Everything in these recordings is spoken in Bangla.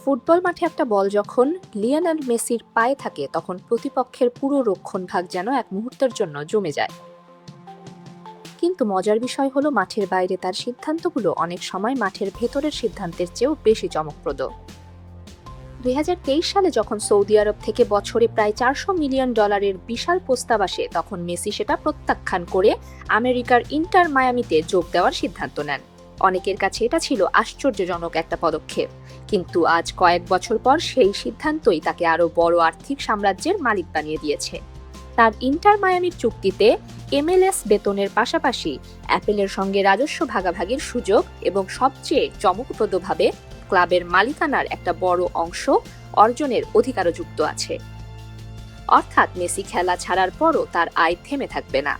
ফুটবল মাঠে একটা বল যখন লিওনেল মেসির পায়ে থাকে তখন প্রতিপক্ষের পুরো রক্ষণভাগ যেন এক মুহূর্তের জন্য জমে যায়। কিন্তু মজার বিষয় হলো মাঠের বাইরে তার সিদ্ধান্তগুলো অনেক সময় মাঠের ভেতরের সিদ্ধান্তের চেয়েও বেশি চমকপ্রদ। 2023 সালে যখন সৌদি আরব থেকে বছরে প্রায় $400 মিলিয়ন বিশাল প্রস্তাব আসে তখন মেসি সেটা প্রত্যাখ্যান করে আমেরিকার ইন্টার মায়ামিতে যোগ দেওয়ার সিদ্ধান্ত নেন। অনেকের কাছে এটা ছিল আশ্চর্যজনক একটা পদক্ষেপ, কিন্তু আজ কয়েক বছর পর সেই সিদ্ধান্তই তাকে আরো বড় আর্থিক সাম্রাজ্যের মালিক বানিয়ে দিয়েছে। তার ইন্টার মায়ামির চুক্তিতে MLS বেতনের পাশাপাশি অ্যাপেলের সঙ্গে রাজস্ব ভাগাভাগির সুযোগ এবং সবচেয়ে চমকপ্রদভাবে ক্লাবের মালিকানার একটা বড় অংশ অর্জনের অধিকারও যুক্ত আছে। অর্থাৎ মেসি খেলা ছাড়ার পরও তার আয় থেমে থাকবে না।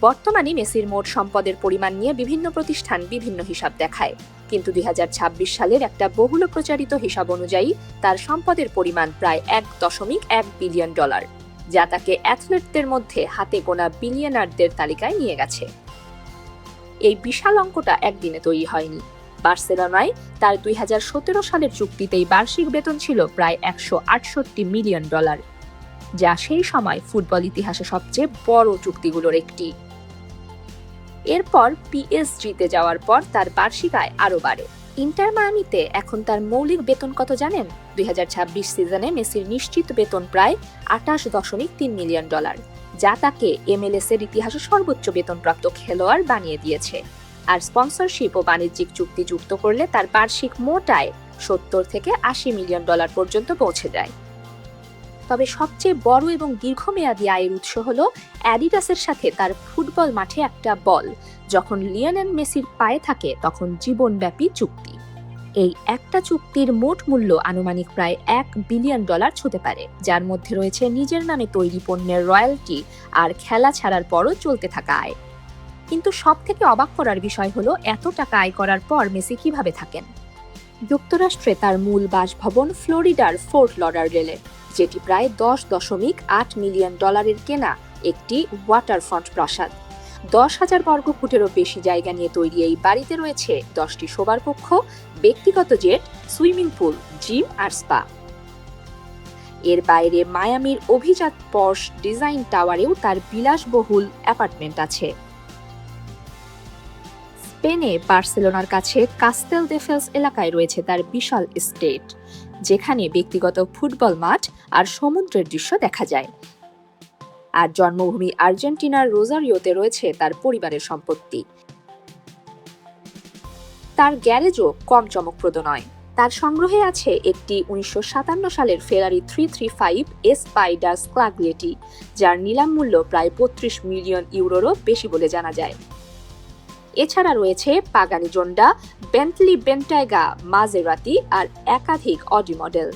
বর্তমানে মেসির মোট সম্পদের পরিমাণ নিয়ে বিভিন্ন প্রতিষ্ঠান বিভিন্ন হিসাব দেখায়, কিন্তু 2026 সালের একটা বহুল প্রচারিত হিসাব অনুযায়ী তার সম্পদের পরিমাণ প্রায় $1.1 বিলিয়ন, যা তাকে অ্যাথলেটদের মধ্যে হাতে গোনা বিলিয়নারদের তালিকায় নিয়ে গেছে। এই বিশাল অঙ্কটা একদিনে তৈরি হয়নি। বার্সেলোনায় তার 2017 সালের চুক্তিতেই বার্ষিক বেতন ছিল প্রায় $168 মিলিয়ন, যা সেই সময় ফুটবল ইতিহাসে সবচেয়ে বড় চুক্তিগুলোর একটি। এরপর পিএসজিতে যাওয়ার পর তার বার্ষিক আয় আরও বাড়ে। ইন্টার মায়ামিতে এখন তার মৌলিক বেতন কত জানেন? 2026 সিজনে মেসির নিশ্চিত বেতন প্রায় $28.3 মিলিয়ন, যা তাকে MLS এর ইতিহাসে সর্বোচ্চ বেতনপ্রাপ্ত খেলোয়াড় বানিয়ে দিয়েছে। আর স্পন্সরশিপ ও বাণিজ্যিক চুক্তি যুক্ত করলে তার বার্ষিক মোট আয় $70 থেকে $80 মিলিয়ন পর্যন্ত পৌঁছে যায়। তবে সবচেয়ে বড় এবং দীর্ঘমেয়াদী আয়ের উৎস হলো অ্যাডিডাসের সাথে তার ফুটবল মাঠে একটা বল যখন লিওনেল মেসির পায়ে থাকে তখন জীবনব্যাপী চুক্তি। এই একটা চুক্তির মোট মূল্য আনুমানিক প্রায় $1 বিলিয়ন ছুঁতে পারে, যার মধ্যে রয়েছে নিজের নামে তৈরি পণ্যের রয়্যালটি আর খেলা ছাড়ার পরও চলতে থাকা আয়। কিন্তু সবথেকে অবাক করার বিষয় হলো এত টাকা আয় করার পর মেসি কিভাবে থাকেন। যুক্তরাষ্ট্রে তার মূল বাসভবন ফ্লোরিডার ফোর্ট লডারডেলে, যেটি প্রায় $10.8 মিলিয়ন কেনা একটি ওয়াটারফ্রন্ট প্রাসাদ। 10,000 বর্গফুটেরও বেশি জায়গা নিয়ে তৈরি এই বাড়িতে রয়েছে 10টি শোবার কক্ষ, ব্যক্তিগত জেট, সুইমিং পুল, জিম আর স্পা। এর বাইরে মায়ামির অভিজাত পর্শ ডিজাইন টাওয়ারেও তার বিলাসবহুল অ্যাপার্টমেন্ট আছে। স্পেনে বার্সেলোনার কাছে কাস্তেলদেফেলস এলাকায় রয়েছে তার বিশাল এস্টেট, যেখানে ব্যক্তিগত ফুটবল মাঠ আর সমুদ্রের দৃশ্য দেখা যায়। আর জন্মভূমি আর্জেন্টিনার রোজারিওতে রয়েছে তার পরিবারের সম্পত্তি। তার গ্যারেজও কম চমকপ্রদ নয়। তার সংগ্রহে আছে একটি 1957 সালের ফেরারি 335 স্পাইডার স্ক্লাগলিয়েটি, যার নিলাম মূল্য প্রায় €35 মিলিয়ন বেশি বলে জানা যায়। এছাড়া রয়েছে পাগানি জোন্ডা, বেন্টলি বেন্টাইগা, মাজেরাতি আর একাধিক অডি মডেল।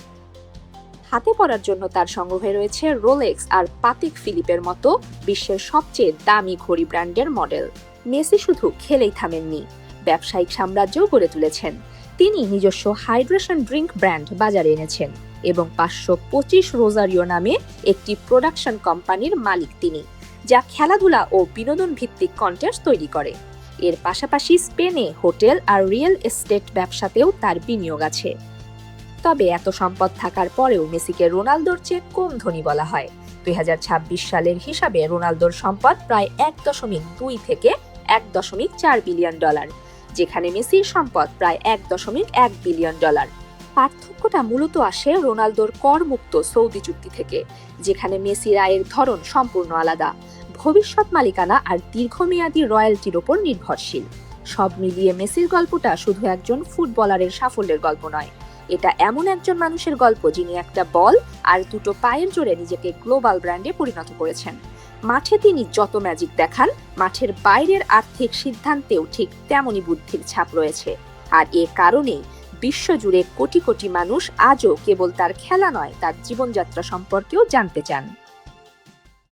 হাতে পরার জন্য তার সংগ্রহে রয়েছে রোলেক্স আর পাতিক ফিলিপের মতো বিশ্বের সবচেয়ে দামি ঘড়ি ব্র্যান্ডের মডেল। মেসি শুধু খেলেই থামেননি, ব্যবসায়িক সাম্রাজ্যও গড়ে তুলেছেন। তিনি নিজস্ব হাইড্রেশন ড্রিঙ্ক ব্র্যান্ড বাজারে এনেছেন এবং 525 রোজারিও নামে একটি প্রোডাকশন কোম্পানির মালিক তিনি, যা খেলাধুলা ও বিনোদন ভিত্তিক কন্টেন্ট তৈরি করে। এর পাশাপাশি স্পেনে হোটেল আর রিয়েল এস্টেট ব্যবসাতেও তার বিনিয়োগ আছে। তবে এত সম্পদ থাকার পরেও মেসিকে রোনালদোর চেয়ে কম ধনী বলা হয়। 2026 সালের হিসাবে রোনালদোর সম্পদ প্রায় $1.2 থেকে $1.4 বিলিয়ন, যেখানে মেসির সম্পদ প্রায় $1.1 বিলিয়ন। পার্থক্যটা মূলত আসে রোনালদোর করমুক্ত সৌদি চুক্তি থেকে, যেখানে মেসির আয়ের ধরন সম্পূর্ণ আলাদা, ভবিষ্যৎ মালিকানা আর দীর্ঘমেয়াদী রয়্যালটির ওপর নির্ভরশীল। সব মিলিয়ে মেসির গল্পটা শুধু একজন ফুটবলারের সাফল্যের গল্প নয়, এটা এমন একজন মানুষের গল্প যিনি একটা বল আর দুটো পায়ের জোরে নিজেকে গ্লোবাল ব্র্যান্ডে পরিণত করেছেন। মাঠে তিনি যত ম্যাজিক দেখান, মাঠের বাইরের আর্থিক সিদ্ধান্তেও ঠিক তেমনই বুদ্ধির ছাপ রয়েছে। আর এ কারণেই বিশ্বজুড়ে কোটি কোটি মানুষ আজও কেবল তার খেলা নয়, তার জীবনযাত্রা সম্পর্কেও জানতে চান।